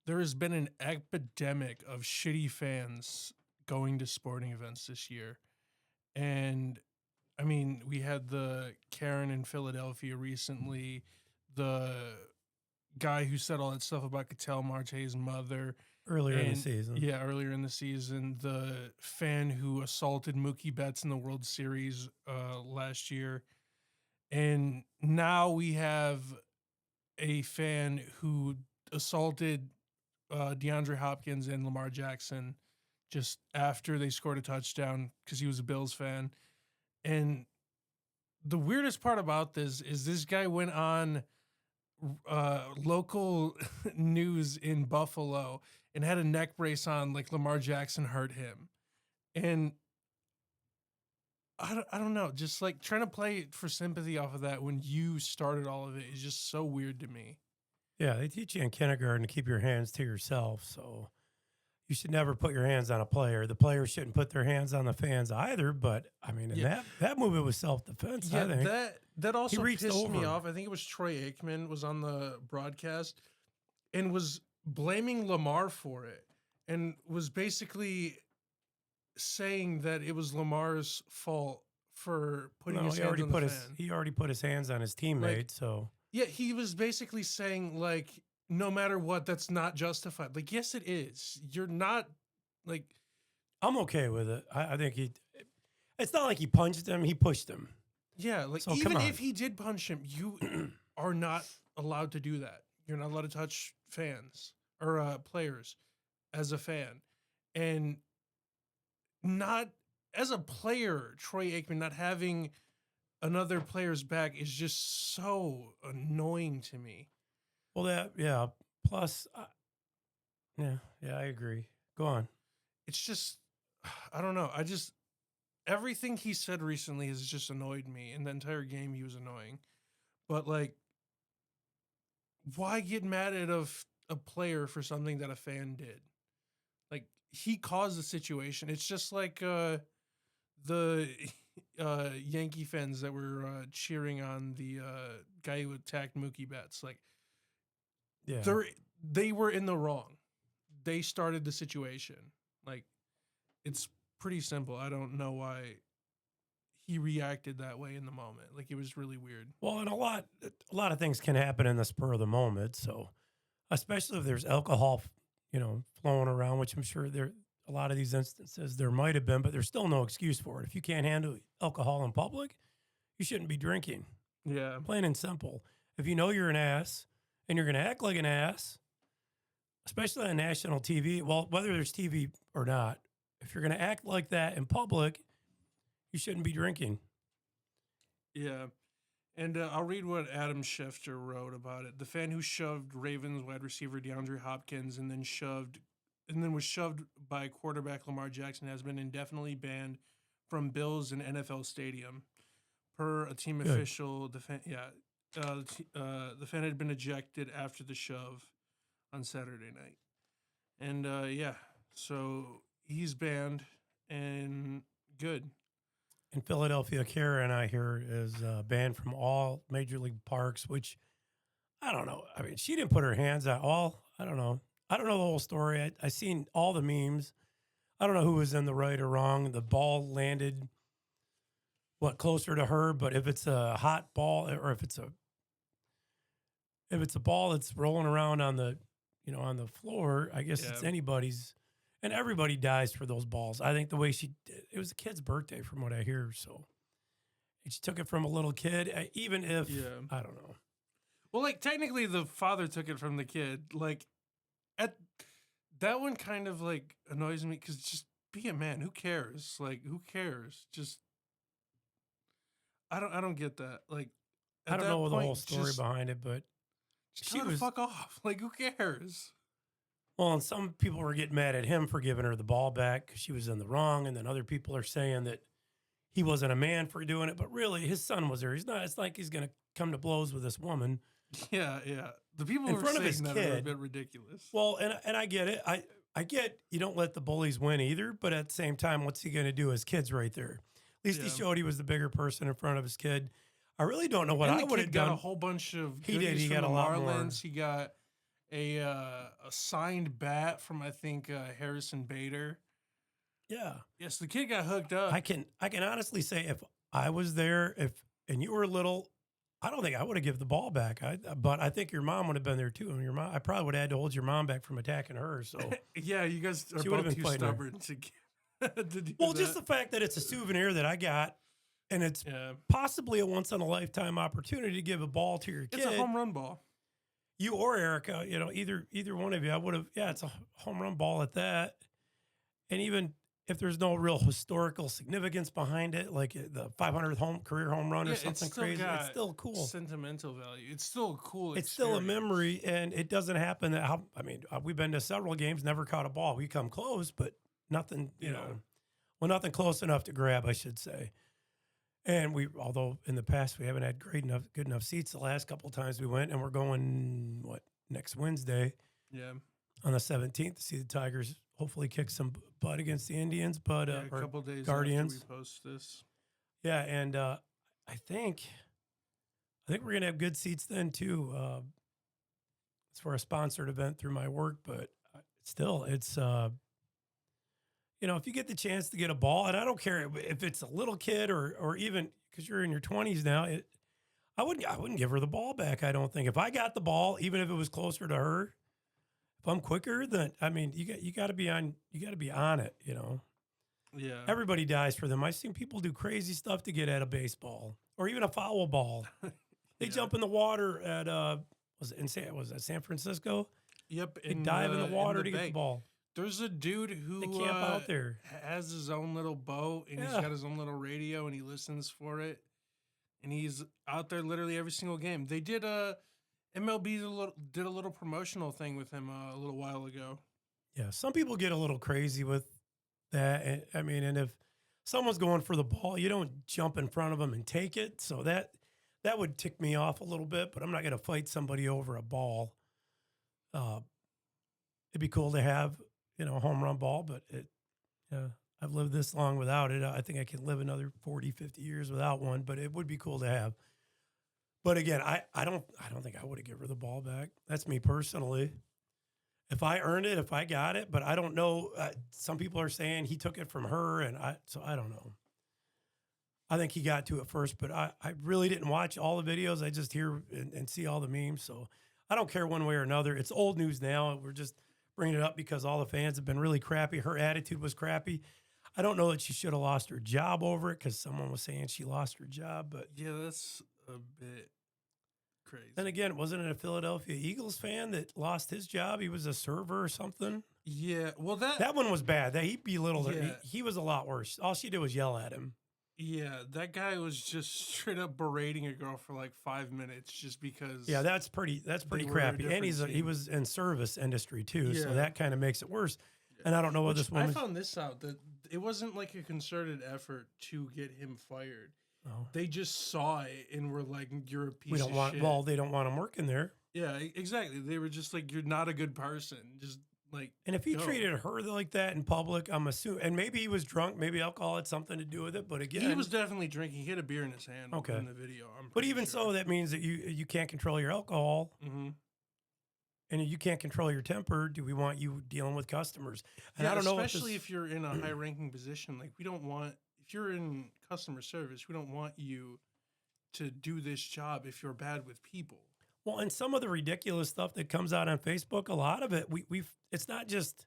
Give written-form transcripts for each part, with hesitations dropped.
there has been an epidemic of shitty fans going to sporting events this year. And I mean, we had the Karen in Philadelphia recently, the guy who said all that stuff about Cattell Marte's mother, earlier in the and season. yeah, earlier in the season, the fan who assaulted Mookie Betts in the World Series last year. And now we have a fan who assaulted DeAndre Hopkins and Lamar Jackson just after they scored a touchdown because he was a Bills fan. And the weirdest part about this is this guy went on local news in Buffalo and had a neck brace on like Lamar Jackson hurt him. And I don't know, just like trying to play for sympathy off of that when you started all of it is just so weird to me. Yeah, they teach you in kindergarten to keep your hands to yourself. So you should never put your hands on a player. The players shouldn't put their hands on the fans either. But I mean, in Yeah. that movie was self defense. Yeah, I think that also reached pissed me over. off. I think it was Troy Aikman was on the broadcast and was blaming Lamar for it and was basically saying that it was Lamar's fault for putting No, his he hands already on the put his fan. he already put his hands on his teammate. So Yeah, he was basically saying like no matter what, that's not justified. Like, yes, it is. You're not like I'm okay with it. I think he. It's not like he punched him; he pushed him. yeah, like So, come even on. if he did punch him, you are not allowed to do that. You're not allowed to touch fans or players as a fan. And not as a player, Troy Aikman not having another player's back is just so annoying to me. Well, yeah. Plus, yeah, I agree. Go on. It's just I don't know. I just everything he said recently has just annoyed me. And the entire game he was annoying. But like why get mad at a player for something that a fan did? Like he caused the situation. It's just like the Yankee fans that were cheering on the guy who attacked Mookie Betts. Like Yeah. they were in the wrong. They started the situation. Like it's pretty simple. I don't know why he reacted that way in the moment. Like it was really weird. Well, and a lot of things can happen in the spur of the moment. So, especially if there's alcohol, flowing around, which I'm sure there a lot of these instances there might have been, but there's still no excuse for it. If you can't handle alcohol in public, you shouldn't be drinking. Yeah. Plain and simple. If you know you're an ass and you're going to act like an ass, especially on national TV, well, whether there's TV or not, if you're going to act like that in public, you shouldn't be drinking. Yeah. And I'll read what Adam Schefter wrote about it. The fan who shoved Ravens wide receiver DeAndre Hopkins and then was shoved by quarterback Lamar Jackson has been indefinitely banned from Bills and NFL Stadium. Per a team Good. official, the fan had been ejected after the shove on Saturday night. And so he's banned and good. In Philadelphia, Karen, I hear, is banned from all major league parks, which I don't know. I mean, she didn't put her hands on all. I don't know. I don't know the whole story. I seen all the memes. I don't know who was in the right or wrong. The ball landed, closer to her, but if it's a hot ball or if it's a ball that's rolling around on the, on the floor, I guess it's Yeah. anybody's. And everybody dies for those balls. I think the way she did, it was a kid's birthday from what I hear. So and she took it from a little kid, even if, I don't know. Well, like technically the father took it from the kid. Like at that one kind of like annoys me because just be a man. Who cares? Like who cares? Just I don't get that. Like I at don't that know the point, whole story just behind it, but tell her to fuck off. Like who cares? well, and some people were getting mad at him for giving her the ball back because she was in the wrong. And then other people are saying that he wasn't a man for doing it. But really, his son was there. He's not. It's like he's going to come to blows with this woman. Yeah. The people In who were front of saying his that are a kid. bit ridiculous. Well, and I get it. I get you don't let the bullies win either. But at the same time, what's he going to do? His kid's right there. At least he showed he was the bigger person in front of his kid. I really don't know what and I the would kid have got done. a whole bunch of He did. goodies He from got the a lot more. Marlins. He got a signed bat from I think Harrison Bader. Yeah. Yes, the kid got hooked up. I can honestly say if I was there, if and you were little, I don't think I would have given the ball back. But I think your mom would have been there too. And your mom, I probably would have had to hold your mom back from attacking her. So Yeah, you guys are she would have both been too fighting her. stubborn to do Well, that. just the fact that it's a souvenir that I got, and it's Yeah, possibly a once in a lifetime opportunity to give a ball to your kid. it's a home run ball. You or Erica, either one of you, I would have. Yeah, it's a home run ball at that. And even if there's no real historical significance behind it, like the 500th career home run or Yeah, it's something still crazy, got it's still cool. sentimental value. It's still a cool. It's still a experience. memory, and it doesn't happen. We've been to several games, never caught a ball. We come close, but nothing. Yeah. Nothing close enough to grab, I should say. And although in the past we haven't had good enough seats the last couple of times we went, and we're going next Wednesday Yeah, on the 17th to see the Tigers hopefully kick some butt against the Indians, but yeah, a or couple days Guardians. after we post this. Yeah, and I think we're gonna have good seats then too. It's for a sponsored event through my work, but still, it's if you get the chance to get a ball, and I don't care if it's a little kid or even because you're in your 20s now, I wouldn't give her the ball back. I don't think if I got the ball, even if it was closer to her, if I'm quicker, then you got to be on it. Yeah, Everybody dies for them. I've seen people do crazy stuff to get at a baseball or even a foul ball. They Yeah. jump in the water at was that San Francisco? Yep. They dive in the water to get bay. the ball. There's a dude who They camp out there. has his own little boat and he's Yeah. got his own little radio and he listens for it. And he's out there literally every single game. They did MLB did a little promotional thing with him a little while ago. Yeah, some people get a little crazy with that. And if someone's going for the ball, you don't jump in front of them and take it. So that would tick me off a little bit. But I'm not going to fight somebody over a ball. It'd be cool to have a home run ball, but I've lived this long without it. I think I can live another 40, 50 years without one. But it would be cool to have. But again, I don't think I would have given her the ball back. That's me personally. If I earned it, if I got it, but I don't know. Some people are saying he took it from her, so I don't know. I think he got to it first, but I really didn't watch all the videos. I just hear and see all the memes, so I don't care one way or another. It's old news now. We're just bringing it up because all the fans have been really crappy. Her attitude was crappy. I don't know that she should have lost her job over it because someone was saying she lost her job, but Yeah, that's a bit crazy. then again, wasn't it a Philadelphia Eagles fan that lost his job? He was a server or something. Yeah, well That one was bad. That he belittled her. Yeah. He was a lot worse. All she did was yell at him. yeah, that guy was just straight up berating a girl for like 5 minutes just because. Yeah, that's pretty were a crappy. And different he team. was in service industry too, so Yeah. that kind of makes it worse. And I don't know what Which this I woman. found this out that it wasn't like a concerted effort to get him fired. Oh, They just saw it and were like, "You're a piece we don't of want. shit." Well, they don't want him working there. Yeah, exactly. They were just like, "You're not a good person." Just like, And if he go. treated her like that in public, I'm assuming. And maybe he was drunk. Maybe alcohol had something to do with it. But again, He was definitely drinking. He had a beer in his hand Okay. in the video. But even so, that means that you can't control your alcohol. hmm And if you can't control your temper, do we want you dealing with customers? And yeah, I don't know, especially if you're in a high-ranking position. Like, we don't want if you're in customer service, we don't want you to do this job if you're bad with people. well, and some of the ridiculous stuff that comes out on Facebook, a lot of it, it's not just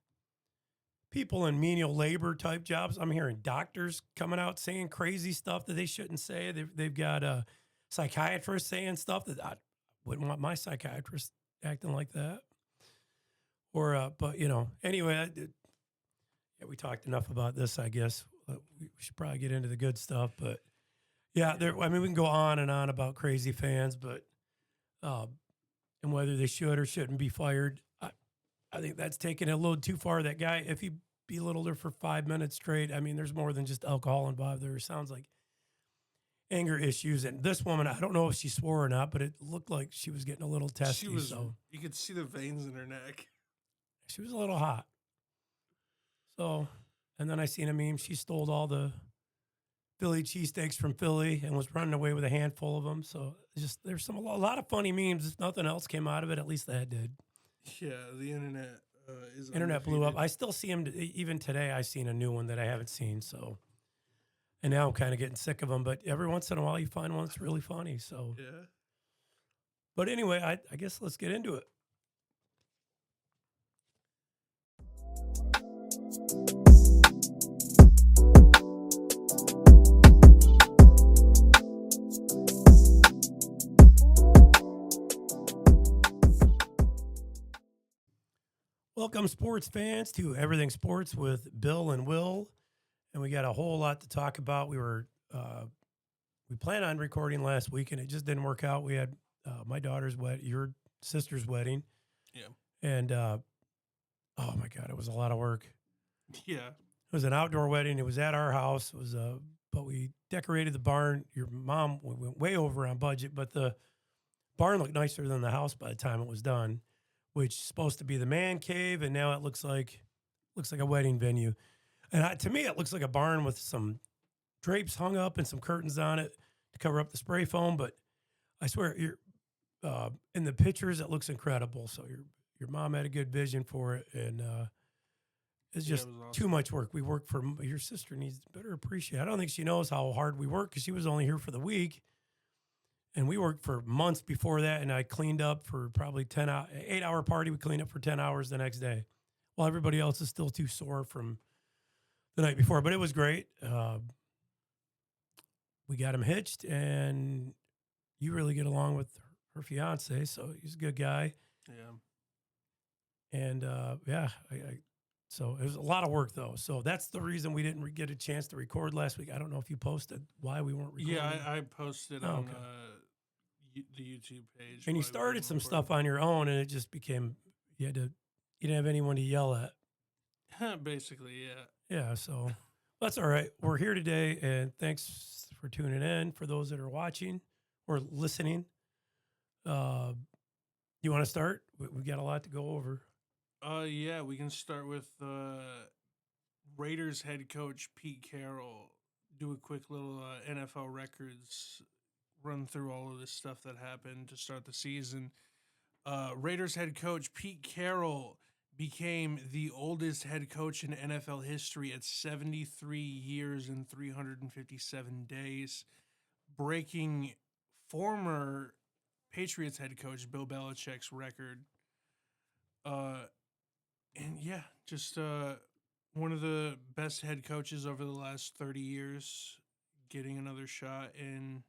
people in menial labor type jobs. I'm hearing doctors coming out saying crazy stuff that they shouldn't say. They've got psychiatrists saying stuff that I wouldn't want my psychiatrist acting like that. Or, but anyway, yeah, we talked enough about this, I guess. We should probably get into the good stuff, but yeah, we can go on and on about crazy fans, but and whether they should or shouldn't be fired. I think that's taking it a little too far. That guy, if he belittled her for 5 minutes straight, there's more than just alcohol involved there. It sounds like anger issues. And this woman, I don't know if she swore or not, but it looked like she was getting a little testy. You could see the veins in her neck. She was a little hot. So, and then I seen a meme. She stole all the Philly cheesesteaks from Philly and was running away with a handful of them. So there's a lot of funny memes. If nothing else came out of it, at least that did. Yeah, the internet is Internet blew up. undefeated. I still see them even today. I seen a new one that I haven't seen. So, and now I'm kind of getting sick of them. But every once in a while, you find one that's really funny. So, Yeah. but anyway, I guess let's get into it. Welcome, sports fans, to Everything Sports with Bill and Will, and we got a whole lot to talk about. We planned on recording last week, and it just didn't work out. We had my daughter's your sister's wedding, Yeah. and oh my god, it was a lot of work. Yeah. It was an outdoor wedding. It was at our house. It was but we decorated the barn. Your mom we went way over on budget, but the barn looked nicer than the house by the time it was done, which is supposed to be the man cave, and now it looks like a wedding venue. And to me, it looks like a barn with some drapes hung up and some curtains on it to cover up the spray foam. But I swear, in the pictures, it looks incredible. So your mom had a good vision for it, and it's Yeah, it just was too awesome. much work. We work for your sister needs to better appreciate. I don't think she knows how hard we work because she was only here for the week. And we worked for months before that, and I cleaned up for probably 8-hour party. We cleaned up for 10 hours the next day, while everybody else is still too sore from the night before. But it was great. We got him hitched, and you really get along with her fiance, so he's a good guy. Yeah. And yeah, so it was a lot of work though. So that's the reason we didn't get a chance to record last week. I don't know if you posted why we weren't recording. Yeah, I posted Oh, on okay. the YouTube page. And you why we started didn't some record. stuff on your own, and it just became you didn't have anyone to yell at. Basically, yeah. Yeah, so that's all right. We're here today, and thanks for tuning in. For those that are watching or listening, you want to start? We got a lot to go over. Yeah, we can start with Raiders head coach Pete Carroll. Do a quick little NFL records run through all of this stuff that happened to start the season. Raiders head coach Pete Carroll became the oldest head coach in NFL history at 73 years and 357 days, breaking former Patriots head coach Bill Belichick's record. And yeah, just one of the best head coaches over the last 30 years, getting another shot in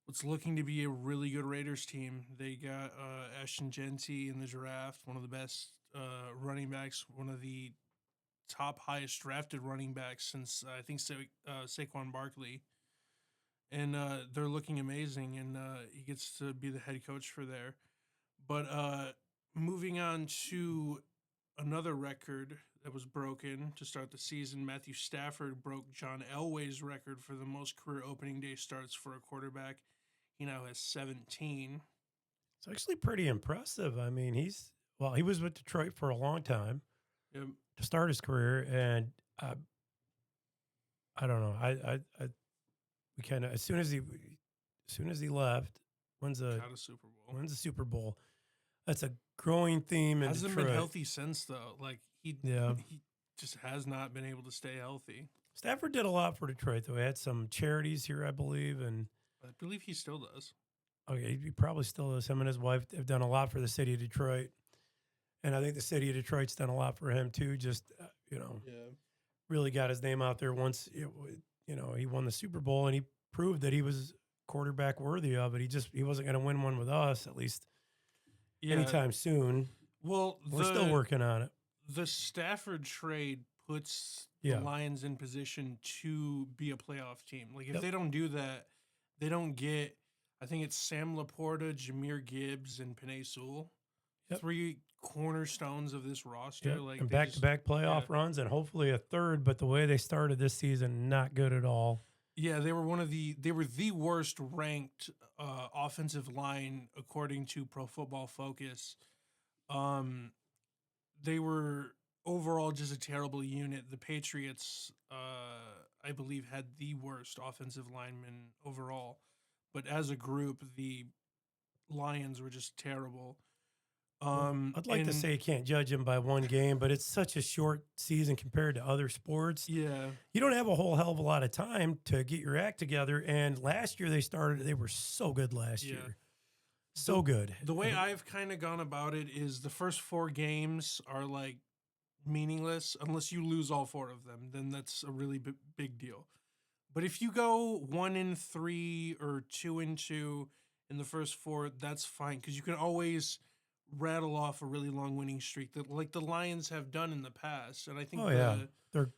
what's looking to be a really good Raiders team. They got Ashton Genty in the draft, one of the best running backs, one of the top highest drafted running backs since I think Saquon Barkley. And they're looking amazing, and he gets to be the head coach for there. But moving on to another record that was broken to start the season, Matthew Stafford broke John Elway's record for the most career opening day starts for a quarterback. He now has 17. It's actually pretty impressive. I mean, he was with Detroit for a long time Yep. to start his career, and I don't know. We kind of as soon as he left, wins a Got a Super Bowl. wins a Super Bowl. That's a growing theme in Hasn't Detroit. been healthy since though. Like he just has not been able to stay healthy. Stafford did a lot for Detroit though. He had some charities here, I believe, and I believe he still does. okay, he probably still does. Him and his wife have done a lot for the city of Detroit, and I think the city of Detroit's done a lot for him too. Just Yeah. really got his name out there once. He won the Super Bowl, and he proved that he was quarterback worthy of it. He wasn't going to win one with us, at least anytime soon. Well, We're still working on it. The Stafford trade puts Yeah. the Lions in position to be a playoff team. Like if Yep. they don't do that, they don't get. I think it's Sam Laporta, Jameer Gibbs, and Penei Sewell. Yep. 3 cornerstones of this roster. Yep. Like And they just- back-to-back playoff runs, and hopefully a third. But the way they started this season, not good at all. Yeah, they were the worst ranked offensive line according to Pro Football Focus. They were overall just a terrible unit. The Patriots, I believe, had the worst offensive linemen overall, but as a group, the Lions were just terrible. Well, I'd like to And say you can't judge him by one game, but it's such a short season compared to other sports. yeah, You don't have a whole hell of a lot of time to get your act together. And last year they were so good last yeah. year. The So good. the way I've kind of gone about it is the first 4 games are like meaningless unless you lose all 4 of them. Then that's a really big deal. But if you go 1-3 or 2-2 in the first 4, that's fine because you can always rattle off a really long winning streak that like the Lions have done in the past. And I think Oh yeah. They're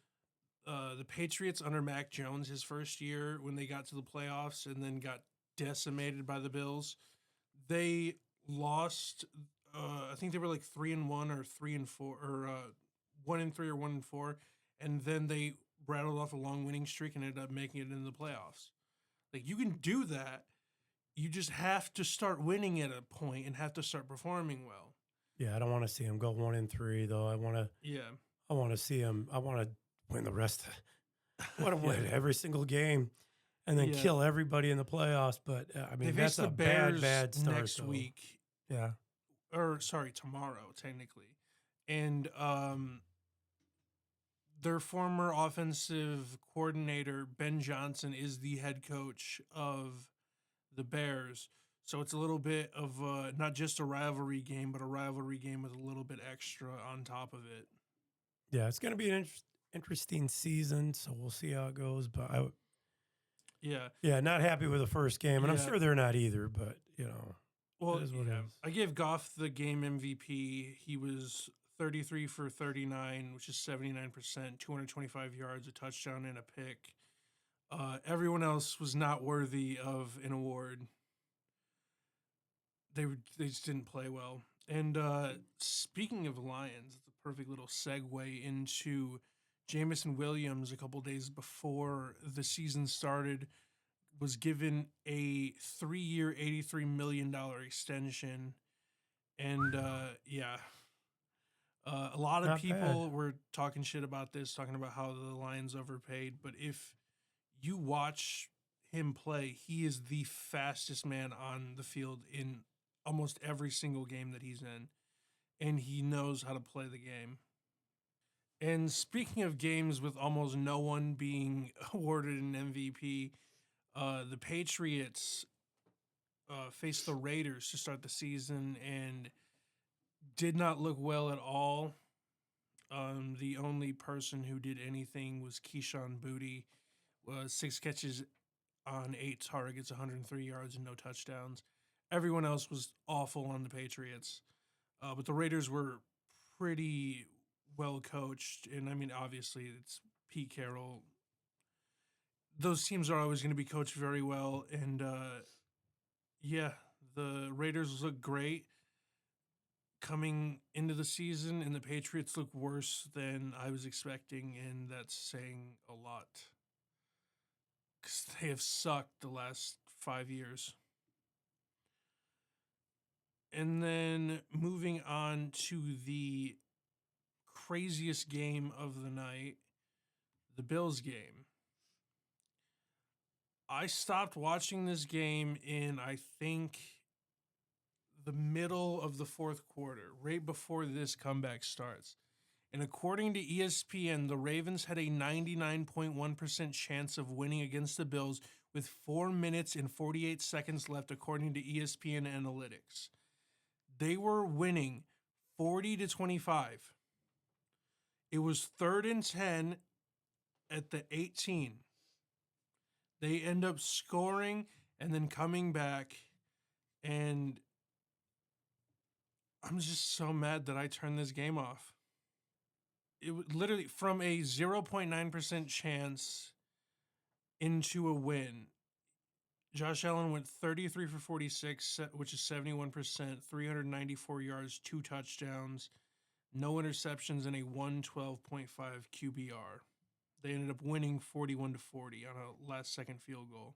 the Patriots under Mac Jones his first year when they got to the playoffs and then got decimated by the Bills, they lost. I think they were like 3-1 or 3-4 or 1-3 or 1-4, and then they rattled off a long winning streak and ended up making it into the playoffs. Like you can do that. You just have to start winning at a point and have to start performing well. yeah, I don't want to see him go 1-3 though. Yeah. I want to see him. I want to win the rest. I want to Yeah. win every single game and then Yeah. kill everybody in the playoffs. But I They mean, face that's the a Bears bad start next though. week, Yeah. or sorry, tomorrow technically, and their former offensive coordinator Ben Johnson is the head coach of the Bears. So it's a little bit of not just a rivalry game, but a rivalry game with a little bit extra on top of it. Yeah, it's going to be an interesting season, so we'll see how it goes. But Yeah. yeah, not happy with the first game, and I'm Yeah. sure they're not either. But Well, it is what yeah. it is. I gave Goff the game MVP. He was 33 for 39, which is 79%, 225 yards, a touchdown, and a pick. Everyone else was not worthy of an award. They just didn't play well. And speaking of Lions, it's a perfect little segue into Jamison Williams. A couple days before the season started, was given a 3-year, $83 million extension. And yeah, a lot of Not people bad. were talking shit about this, talking about how the Lions overpaid. But if you watch him play, he is the fastest man on the field in almost every single game that he's in. And he knows how to play the game. And speaking of games with almost no one being awarded an MVP, the Patriots faced the Raiders to start the season and did not look well at all. The only person who did anything was Keyshawn Booty, 6 catches on 8 targets, 103 yards, and no touchdowns. Everyone else was awful on the Patriots, but the Raiders were pretty well coached, and I mean, obviously, it's Pete Carroll. Those teams are always going to be coached very well, and yeah, the Raiders look great coming into the season, and the Patriots look worse than I was expecting, and that's saying a lot because they have sucked the last 5 years. And then moving on to the craziest game of the night, the Bills game. I stopped watching this game in, I think, the middle of the fourth quarter, right before this comeback starts. And according to ESPN, the Ravens had a 99.1% chance of winning against the Bills with 4 minutes and 48 seconds left, according to ESPN Analytics. They were winning 40-25. It was 3rd and 10 at the 18. They end up scoring and then coming back, and I'm just so mad that I turned this game off. It was literally from a 0.9% chance into a win. Josh Allen went 33 for 46, which is 71%, 394 yards, 2 touchdowns, no interceptions, and a 112.5 QBR. They ended up winning 41-40 on a last-second field goal.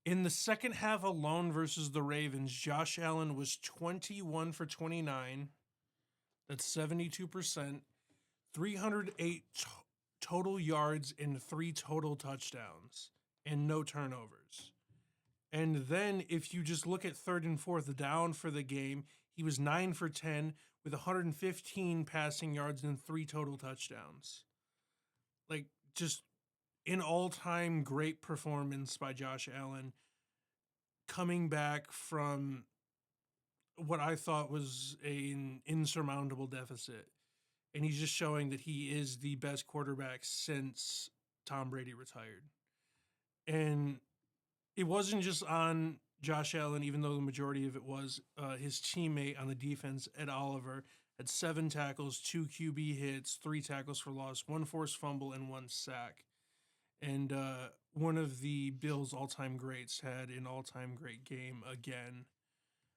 In the second half alone versus the Ravens, Josh Allen was 21 for 29. That's 72%. 308 total yards and 3 total touchdowns and no turnovers. And then if you just look at 3rd and 4th down for the game, He was 9 for 10 with 115 passing yards and 3 total touchdowns. Like, just an all-time great performance by Josh Allen, coming back from what I thought was an insurmountable deficit. And he's just showing that he is the best quarterback since Tom Brady retired. And it wasn't just on Josh Allen, even though the majority of it was. His teammate on the defense, Ed Oliver, had 7 tackles, 2 QB hits, 3 tackles for loss, 1 forced fumble, and 1 sack. And one of the Bills' all-time greats had an all-time great game again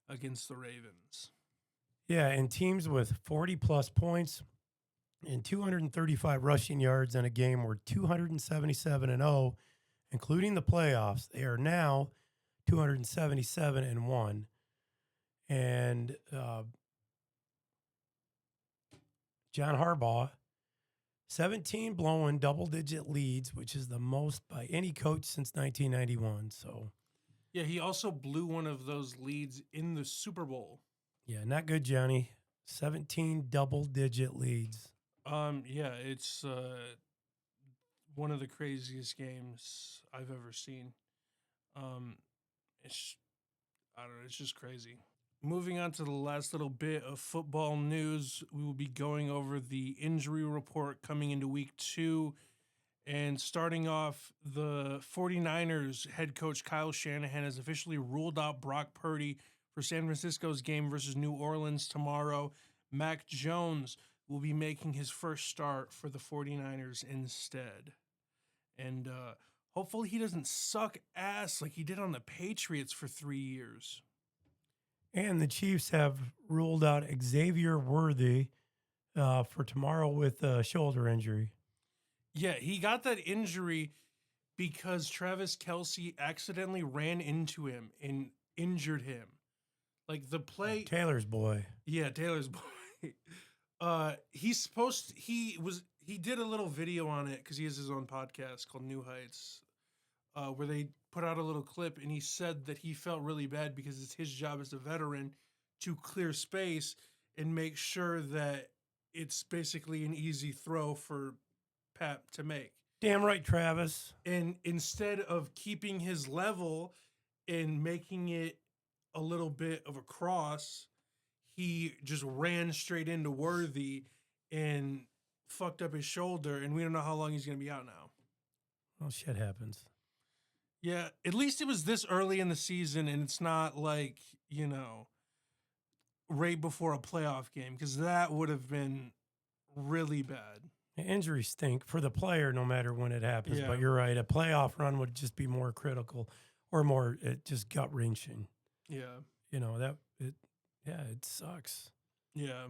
against the Ravens. Yeah, and teams with 40-plus points and 235 rushing yards in a game were 277-0, including the playoffs. They are now 277-1. And John Harbaugh, 17 blowing double-digit leads, which is the most by any coach since 1991. So, yeah, he also blew one of those leads in the Super Bowl. yeah, not good, Johnny. 17 double-digit leads. Yeah, it's one of the craziest games I've ever seen. It's I don't know, it's just crazy. Moving on to the last little bit of football news, we will be going over the injury report coming into week 2. And starting off, the 49ers head coach Kyle Shanahan has officially ruled out Brock Purdy for San Francisco's game versus New Orleans tomorrow. Mac Jones will be making his first start for the 49ers instead. And hopefully he doesn't suck ass like he did on the Patriots for 3 years. And the Chiefs have ruled out Xavier Worthy for tomorrow with a shoulder injury. Yeah, he got that injury because Travis Kelce accidentally ran into him and injured him. Like the play, Taylor's boy. yeah, Taylor's boy. He did a little video on it because he has his own podcast called New Heights, where they put out a little clip, and he said that he felt really bad because it's his job as a veteran to clear space and make sure that it's basically an easy throw for Pat to make. Damn right, Travis. And instead of keeping his level and making it a little bit of a cross, he just ran straight into Worthy and fucked up his shoulder, and we don't know how long he's going to be out now. Well, shit happens. Yeah, at least it was this early in the season, and it's not like, right before a playoff game, because that would have been really bad. Injuries stink for the player no matter when it happens. Yeah. But you're right. A playoff run would just be more critical or more just gut-wrenching. Yeah. It sucks. Yeah.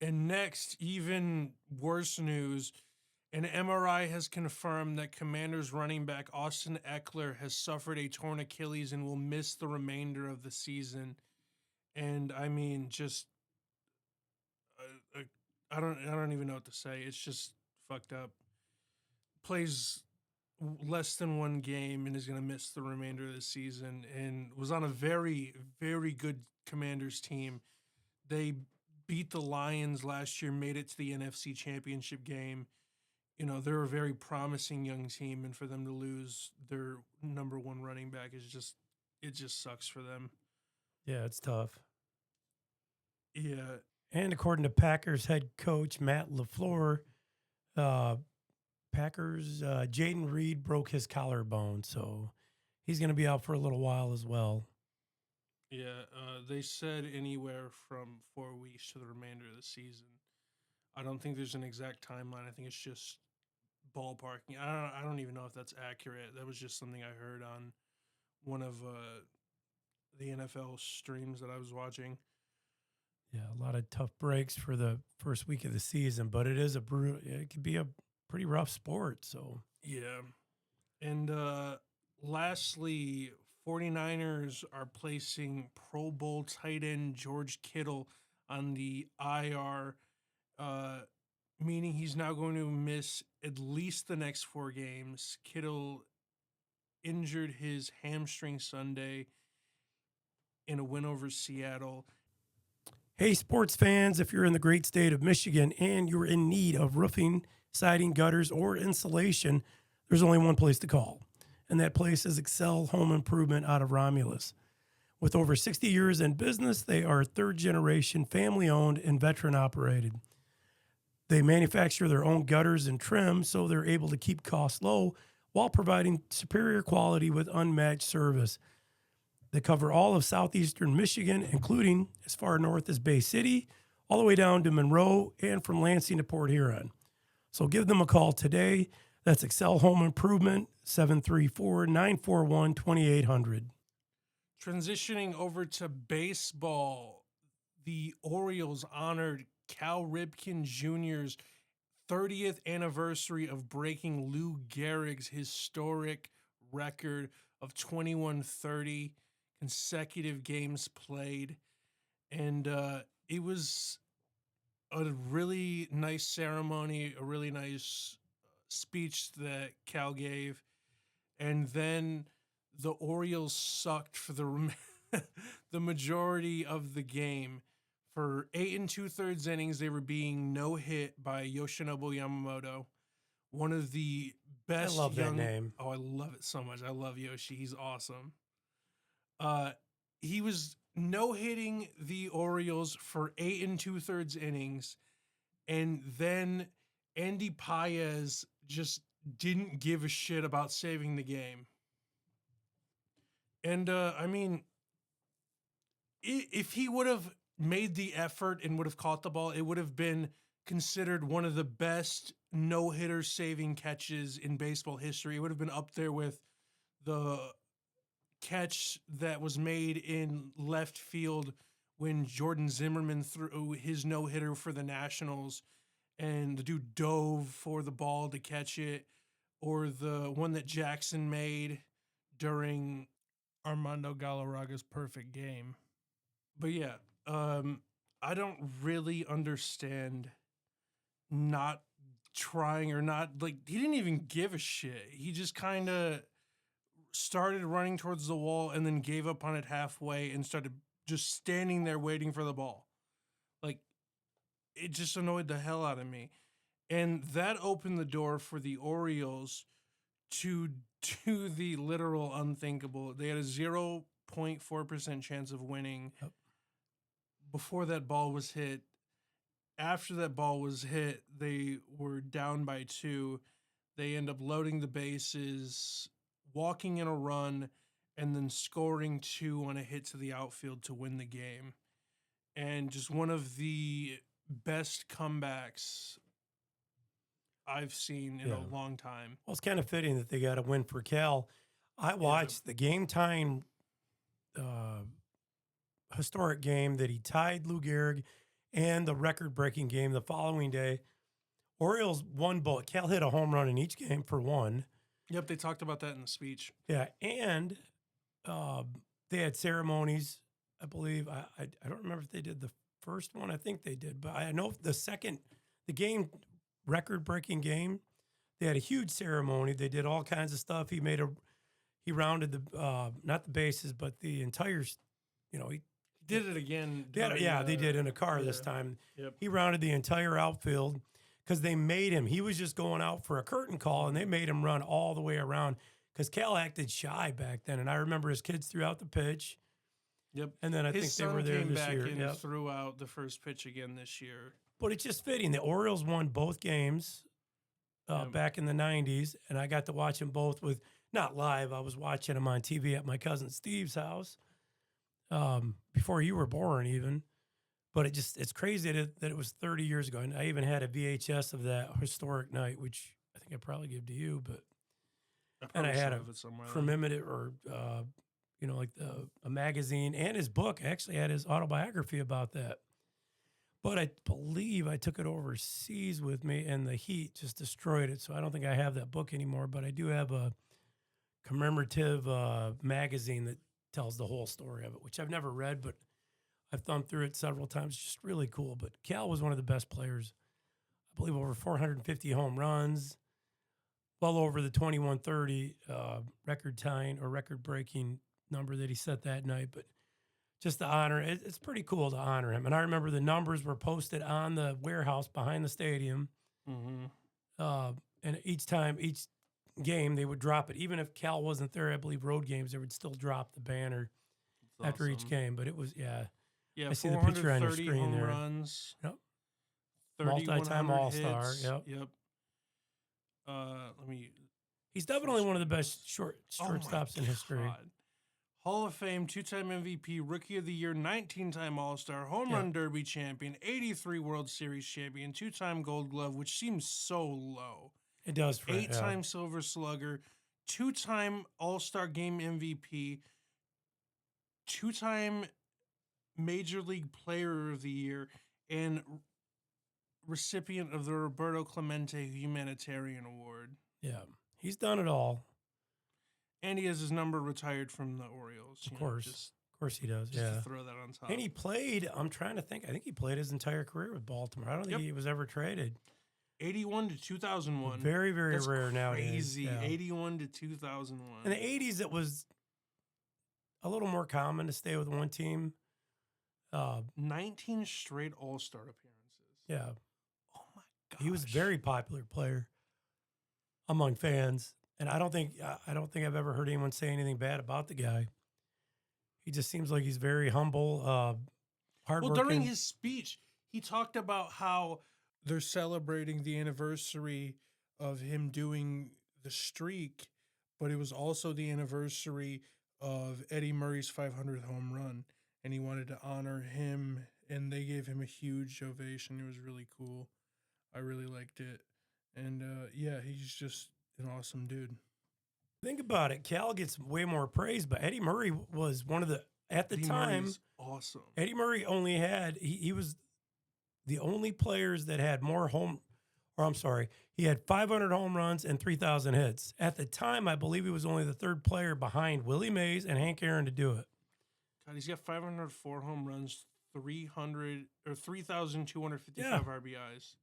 And next, even worse news, an MRI has confirmed that Commanders running back Austin Eckler has suffered a torn Achilles and will miss the remainder of the season. And I mean, just I don't even know what to say. It's just fucked up. Plays less than 1 game and is going to miss the remainder of the season, and was on a very, very good Commanders team. They beat the Lions last year, made it to the NFC Championship game. They're a very promising young team, and for them to lose their number 1 running back it just sucks for them. Yeah, it's tough. Yeah. And according to Packers head coach Matt LaFleur, Packers Jaden Reed broke his collarbone, so he's going to be out for a little while as well. Yeah, they said anywhere from 4 weeks to the remainder of the season. I don't think there's an exact timeline. I think it's just ballparking. I don't even know if that's accurate. That was just something I heard on one of the NFL streams that I was watching. Yeah, a lot of tough breaks for the first week of the season, but it could be a pretty rough sport. So yeah. And lastly, 49ers are placing Pro Bowl tight end George Kittle on the IR, meaning he's now going to miss at least the next 4 games. Kittle injured his hamstring Sunday. in a win over Seattle. Hey, sports fans, if you're in the great state of Michigan and you're in need of roofing, siding, gutters, or insulation, there's only one place to call, and that place is Excel Home Improvement out of Romulus. With over 60 years in business, they are third generation, family owned, and veteran operated. They manufacture their own gutters and trim, so they're able to keep costs low while providing superior quality with unmatched service. They cover all of southeastern Michigan, including as far north as Bay City, all the way down to Monroe, and from Lansing to Port Huron. So give them a call today. That's Excel Home Improvement, 734-941-2800. Transitioning over to baseball, the Orioles honored Cal Ripken Jr.'s 30th anniversary of breaking Lou Gehrig's historic record of 2130 consecutive games played. And it was a really nice ceremony, a really nice speech that Cal gave. And then the Orioles sucked for the majority of the game. For 8 2/3 innings, they were being no hit by Yoshinobu Yamamoto, one of the best. love that name. Oh, I love it so much. I love Yoshi. He's awesome. He was no hitting the Orioles for 8 2/3 innings, and then Andy Paez just didn't give a shit about saving the game. And I mean, if he would have made the effort and would have caught the ball, it would have been considered one of the best no-hitter saving catches in baseball history. It would have been up there with the catch that was made in left field when Jordan Zimmerman threw his no-hitter for the Nationals and the dude dove for the ball to catch it, or the one that Jackson made during Armando Galarraga's perfect game. But yeah, I don't really understand not trying or not, like, he didn't even give a shit. He just kind of started running towards the wall and then gave up on it halfway and started just standing there waiting for the ball. Like, it just annoyed the hell out of me. And that opened the door for the Orioles to do the literal unthinkable. They had a 0.4% chance of winning before that ball was hit. After that ball was hit, they were down by 2. They end up loading the bases, walking in a run, and then scoring 2 on a hit to the outfield to win the game. And just one of the best comebacks I've seen in a long time. Well, it's kind of fitting that they got a win for Cal. I watched the game time historic game that he tied Lou Gehrig and the record-breaking game the following day. Orioles won both. Cal hit a home run in each game for one. Yep, they talked about that in the speech. Yeah, and they had ceremonies, I believe. I don't remember if they did the first one. I think they did. But I know the game, record-breaking game, they had a huge ceremony. They did all kinds of stuff. He rounded the, not the bases, but the entire, he did it again. They did in a car this time. Yep. He rounded the entire outfield because they made him. He was just going out for a curtain call, and they made him run all the way around because Cal acted shy back then. And I remember his kids threw out the pitch. Yep. And then I think they were there came this back year. And threw out the first pitch again this year. But it's just fitting. The Orioles won both games back in the 90s, and I got to watch them both not live. I was watching them on TV at my cousin Steve's house before you were born even. But it's crazy that it was 30 years ago. And I even had a VHS of that historic night, which I think I probably gave to you. But I had a commemorative or like a magazine, and his book. I actually had his autobiography about that. But I believe I took it overseas with me, and the heat just destroyed it. So I don't think I have that book anymore. But I do have a commemorative magazine that tells the whole story of it, which I've never read, but I've thumbed through it several times. Just really cool. But Cal was one of the best players. I believe over 450 home runs, well over the 2130 record-tying or record-breaking number that he set that night. But just to honor it. It's pretty cool to honor him. And I remember the numbers were posted on the warehouse behind the stadium. Mm-hmm. And each game, they would drop it. Even if Cal wasn't there, I believe road games, they would still drop the banner after each game. But it was, Yeah, I see the picture on your 430 screen home there. runs. Yep. 3,100 Multi-time All-Star. hits. Yep. Yep. Let me. He's definitely one of the best Oh my shortstops in history. God. Hall of Fame, 2-time MVP, Rookie of the Year, 19-time All-Star, Home Yeah. Run Derby champion, 83 World Series champion, 2-time Gold Glove, which seems so low. It does for 8-time Silver Slugger, 2-time All-Star Game MVP, 2-time Major League Player of the Year, and recipient of the Roberto Clemente Humanitarian Award. Yeah. He's done it all. And he has his number retired from the Orioles. Of course. Of course he does. Just Yeah. to throw that on top. And he played, I'm trying to think, I think he played his entire career with Baltimore. I don't think Yep. he was ever traded. 81 to 2001. Very, very That's rare nowadays. crazy. Yeah. 81 to 2001. In the 80s, it was a little more common to stay with one team. 19 straight All-Star appearances. Yeah. Oh my god. He was a very popular player among fans. And I don't think I've ever heard anyone say anything bad about the guy. He just seems like he's very humble, hardworking. Well, during his speech, he talked about how they're celebrating the anniversary of him doing the streak, but it was also the anniversary of Eddie Murray's 500th home run, and he wanted to honor him, and they gave him a huge ovation. It was really cool. I really liked it. And yeah, he's just an awesome dude. Think about it. Cal gets way more praise, but Eddie Murray was one of the, at the Eddie time, Murray's awesome. Eddie Murray only had, he was the only players that had he had 500 home runs and 3,000 hits. At the time, I believe he was only the third player behind Willie Mays and Hank Aaron to do it. God, he's got 504 home runs, 3,255 RBIs,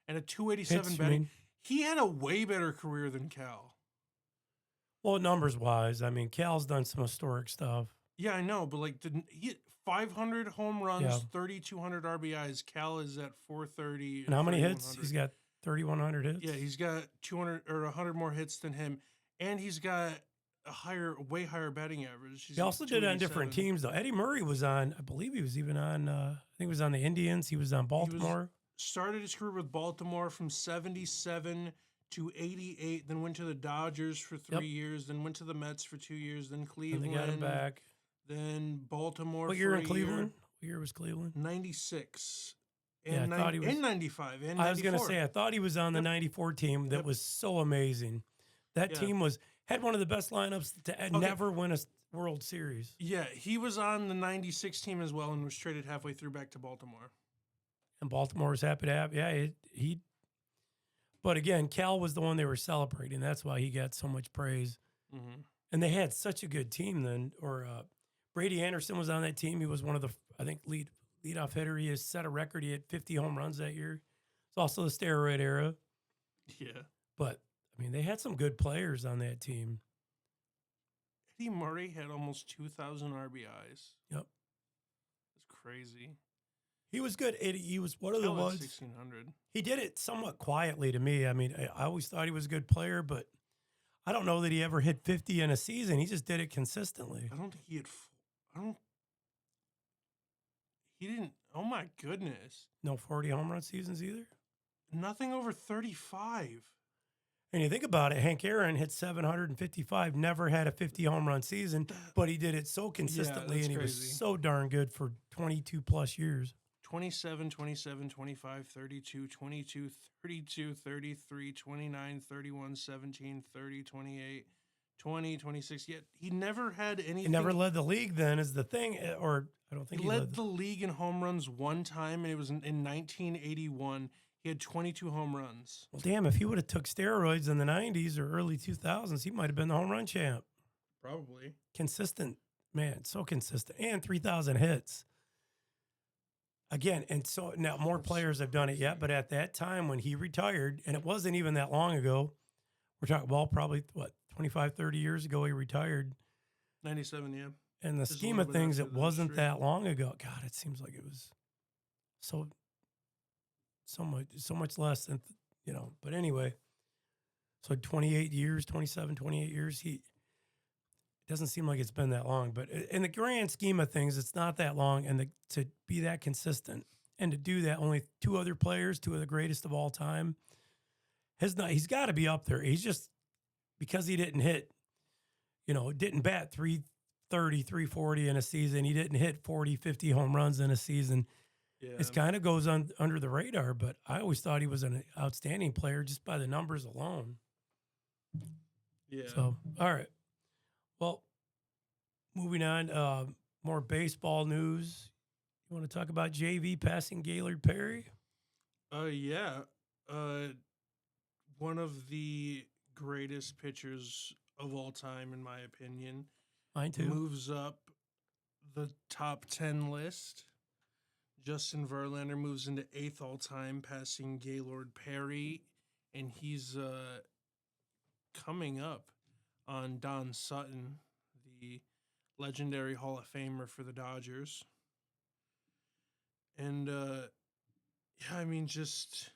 and a 287 Hits, batting. He had a way better career than Cal. Well, numbers wise, I mean, Cal's done some historic stuff. Yeah, I know, but like, he 500 home runs, Yeah. 3,200 RBIs. Cal is at 430. And how many hits? 3,100. He's got 3,100 hits. Yeah, he's got 200 or 100 more hits than him, and he's got a way higher batting average. He also did it on different 287. teams, though. Eddie Murray was on, I believe he was even on, I think he was on the Indians. He was on Baltimore. Started his career with Baltimore from 77 to 88, then went to the Dodgers for 3 years, then went to the Mets for 2 years, then And Cleveland. they got him back. Then Baltimore. What for year a in Cleveland? What year was Cleveland? 96. Yeah, I thought he was. in 95 and I was going to 94. say, I thought he was on the Yep. 94 team that Yep. was so amazing. That Yeah. team had one of the best lineups to never win a World Series. Yeah, he was on the 96 team as well and was traded halfway through back to Baltimore. And Baltimore was happy to have. Yeah, he. But again, Cal was the one they were celebrating. That's why he got so much praise. Mm-hmm. And they had such a good team then. Brady Anderson was on that team. He was one of the, I think, leadoff hitter. He has set a record. He had 50 home runs that year. It's also the steroid era. Yeah. But, I mean, they had some good players on that team. Eddie Murray had almost 2,000 RBIs. Yep. That's crazy. He was good. He was one of the Cal had ones. 1,600. He did it somewhat quietly to me. I mean, I always thought he was a good player, but I don't know that he ever hit 50 in a season. He just did it consistently. I don't think he had. He didn't. Oh my goodness. No 40 home run seasons either. Nothing over 35. And you think about it, Hank Aaron hit 755, never had a 50 home run season, but he did it so consistently, that's and he crazy. was so darn good for 22 plus years. 27, 27, 25, 32, 22, 32, 33, 29, 31, 17, 30, 28, 20, 26. Yet he never had anything. He never led the league then is the thing, or I don't think He he led the league in home runs one time, and it was in 1981. He had 22 home runs. Well, damn, if he would have took steroids in the 90s or early 2000s, he might have been the home run champ. Probably. Consistent, man, so consistent. And 3,000 hits. Again, and so now more players have done it yet, but at that time when he retired, and it wasn't even that long ago, we're talking, well, probably, 25, 30 years ago he retired. 97, yeah. in the Just a scheme little of bit things, after it the wasn't streak. that long ago. God, it seems like it was so so much less than But anyway, so 28 years, 27, 28 years. He It doesn't seem like it's been that long, but in the grand scheme of things, it's not that long. And to be that consistent and to do that, only two other players, two of the greatest of all time, he's got to be up there. He's just because he didn't hit, didn't bat 330, 340 in a season. He didn't hit 40, 50 home runs in a season. Yeah. It kind of goes under the radar, but I always thought he was an outstanding player just by the numbers alone. Yeah. So, all right. Well, moving on, more baseball news. You want to talk about JV passing Gaylord Perry? Yeah. One of the greatest pitchers of all time, in my opinion, Mine too. moves up the top 10 list. Justin Verlander moves into 8th all time, passing Gaylord Perry, and he's coming up on Don Sutton, the legendary Hall of Famer for the Dodgers. And yeah, I mean, just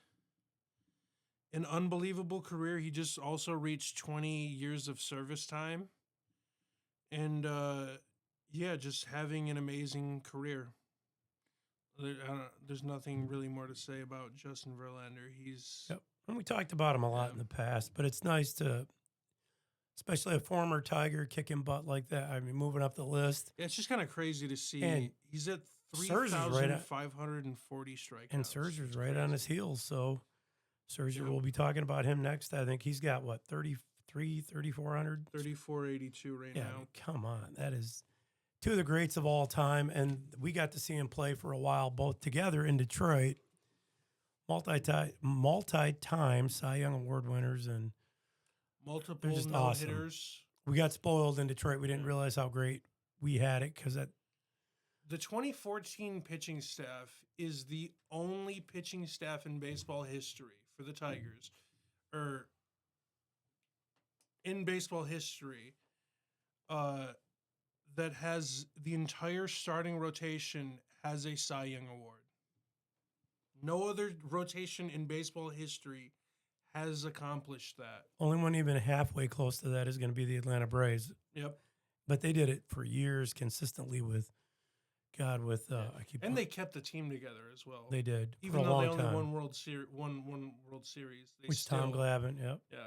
an unbelievable career. He just also reached 20 years of service time. And yeah, just having an amazing career. There's nothing really more to say about Justin Verlander. He's Yep. And we talked about him a lot in the past, but it's nice to, especially a former Tiger kicking butt like that. I mean, moving up the list. Yeah, it's just kind of crazy to see. And he's at Scherzer's right at- 3,540 strikeouts. And Scherzer's It's right on crazy. his heels. So Scherzer, Yep. we'll be talking about him next. I think he's got, 3,400? 3,482 right Yeah, I now. mean, come on. That is two of the greats of all time. And we got to see him play for a while, both together in Detroit. Multi-time Cy Young Award winners. And Multiple just no awesome. hitters. we got spoiled in Detroit. We didn't realize how great we had it because that. The 2014 pitching staff is the only pitching staff in baseball history for the Tigers, or in baseball history, that has the entire starting rotation has a Cy Young Award. No other rotation in baseball history has accomplished that. Only one even halfway close to that is going to be the Atlanta Braves. Yep. But they did it for years consistently with, I keep. And they kept the team together as well. They did Even for a though long they only time. won World Series, one World Series, they Which still, Tom Glavine, yep. yeah,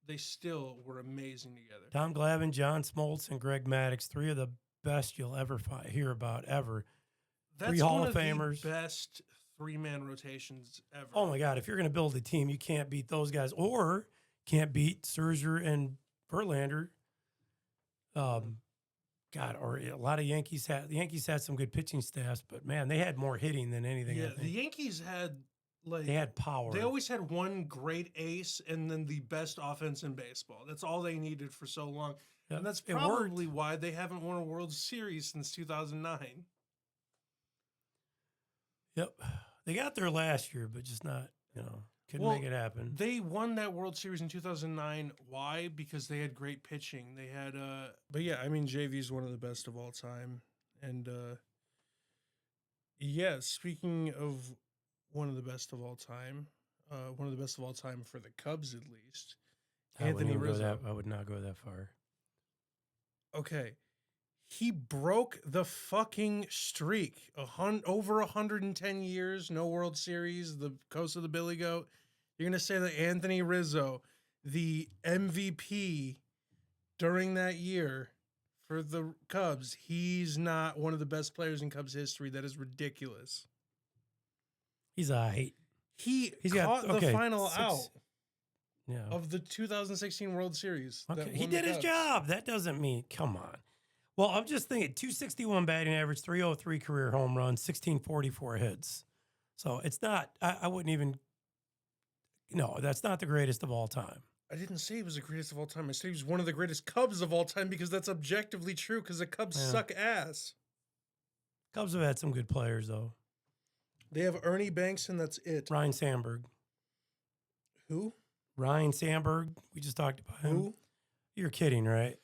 they still were amazing together. Tom Glavine, John Smoltz, and Greg Maddux, three of the best you'll ever hear about ever. That's Three Hall one of Famers. The best three-man rotations ever. Oh my God! If you're going to build a team, you can't beat those guys, or can't beat Scherzer and Verlander. Or a lot of Yankees had some good pitching staffs, but man, they had more hitting than anything. Yeah, I think. the Yankees had They had power. They always had one great ace and then the best offense in baseball. That's all they needed for so long. Yep. And that's It worked. probably why they haven't won a World Series since 2009. Yep, they got there last year, but just not. Couldn't Well, make it happen. They won that World Series in 2009. Why? Because they had great pitching. They had but yeah, I mean JV is one of the best of all time. And yeah, speaking of one of the best of all time, one of the best of all time for the Cubs at least, Anthony Rizzo. I would not go that far. Okay. He broke the fucking streak. Over 110 years, no World Series, the coast of the Billy Goat. You're going to say that Anthony Rizzo, the MVP during that year for the Cubs, he's not one of the best players in Cubs history. That is ridiculous. He's all right. He's got- caught the final six- out Yeah. of the 2016 World Series. that Okay. He won the did his Cubs. job. That doesn't mean, come on. Well, I'm just thinking 261 batting average, 303 career home runs, 1644 hits. So it's not, I wouldn't even, no, that's not the greatest of all time. I didn't say he was the greatest of all time. I said he was one of the greatest Cubs of all time because that's objectively true because the Cubs Yeah. suck ass. Cubs have had some good players, though. They have Ernie Banks and that's it. Ryan Sandberg. Who? Ryan Sandberg, we just talked about him. Who? You're kidding, right?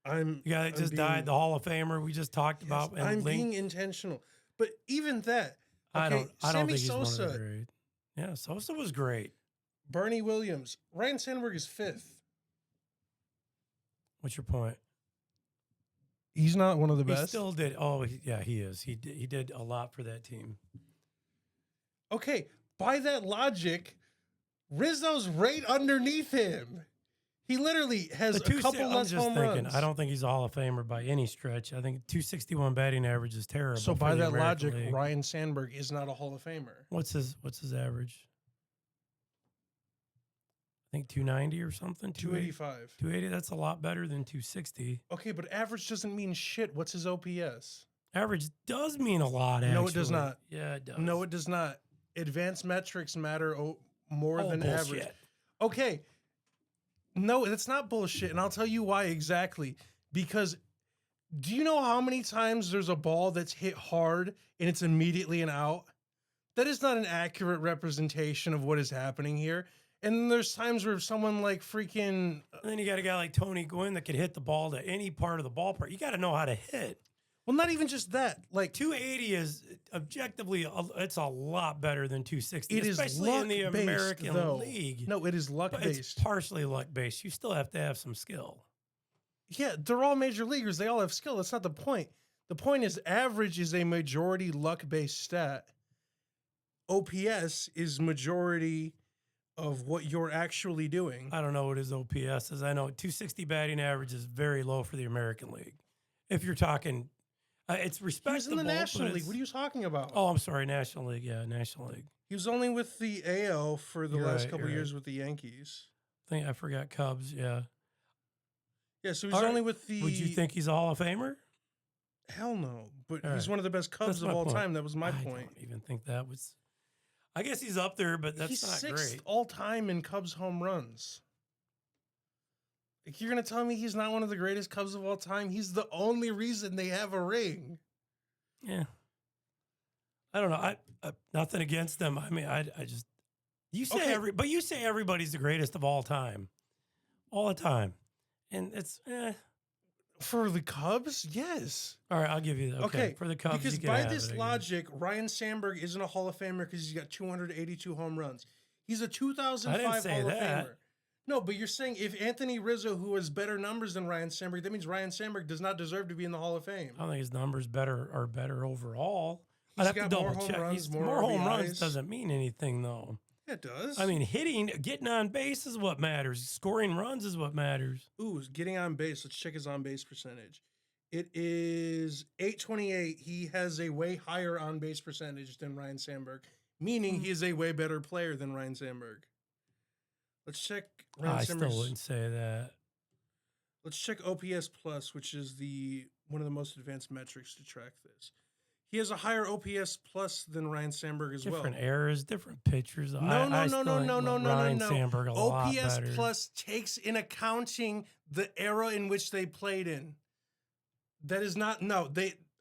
I'm The guy that I'm just being died, the Hall of Famer we just talked yes, about, and I'm being Link. intentional. But even that, I okay, don't Sammy think he's one of the Sosa, great. Yeah, Sosa was great. Bernie Williams, Ryan Sandberg is fifth. What's your point? He's not one of the He best. still did. Oh, yeah, he is. He did a lot for that team. Okay, by that logic, Rizzo's right underneath him. He literally has The a couple I'm less just home thinking. runs. I don't think he's a Hall of Famer by any stretch. I think 261 batting average is terrible. So for by the that American logic, League. Ryan Sandberg is not a Hall of Famer. What's his average? I think 290 or something. 285. 280. That's a lot better than 260. Okay, but average doesn't mean shit. What's his OPS? Average does mean a lot. Actually. No, it does not. Yeah, it does. No, it does not. Advanced metrics matter more Oh, than bullshit. average. Okay. No, it's not bullshit. And I'll tell you why exactly. Because do you know how many times there's a ball that's hit hard and it's immediately an out? That is not an accurate representation of what is happening here. And then there's times where someone like freaking. And then you got a guy like Tony Gwynn that can hit the ball to any part of the ballpark. You got to know how to hit. Well, not even just that. Like 280 is objectively, it's a lot better than 260, it is especially in the luck-based, American though. League. No, it is luck But based. it's partially luck based. You still have to have some skill. Yeah, they're all major leaguers. They all have skill. That's not the point. The point is average is a majority luck-based stat. OPS is majority of what you're actually doing. I don't know what his OPS is. I know 260 batting average is very low for the American League. If you're talking, it's He respectable. was in the National but League. it's- What are you talking about? Oh, I'm sorry, National League. Yeah, National League. He was only with the AL for the You're last right, couple you're years right. with the Yankees. I forgot Cubs. Yeah. Yeah, so he's All right. only with the. Would you think he's a Hall of Famer? Hell no. But All he's right. one of the best Cubs That's of my all point. time. That was my I point. don't even think that was. I guess he's up there, but that's He's not sixth great. all time in Cubs home runs. Like, you're gonna tell me he's not one of the greatest Cubs of all time? He's the only reason they have a ring. Yeah. I don't know. I nothing against them. I mean, I just you say Okay. but you say everybody's the greatest of all time, all the time, and it's For the Cubs, yes. all right. I'll give you that. Okay, for the Cubs, because you can by have this it, I guess. logic, Ryan Sandberg isn't a Hall of Famer because he's got 282 home runs. He's a 2005 I didn't say Hall of that. Famer. No, but you're saying if Anthony Rizzo, who has better numbers than Ryan Sandberg, that means Ryan Sandberg does not deserve to be in the Hall of Fame. I don't think his numbers are better overall. He's I'd have to got double more home check. runs, more more home runs RBIs. doesn't mean anything though. Yeah, it does. I mean, hitting, getting on base is what matters. Scoring runs is what matters. Ooh, getting on base. Let's check his on base percentage. It is 828. He has a way higher on base percentage than Ryan Sandberg, meaning he is a way better player than Ryan Sandberg. Let's check Ryan I still Sandberg's. wouldn't say that. Let's check OPS plus, which is the one of the most advanced metrics to track this. He has a higher OPS plus than Ryan Sandberg as Different well. eras, different pitchers. No, I no, still no, think no, no, no, Ryan no, Sandberg a lot OPS better. plus takes in accounting the era in which they played in. That is not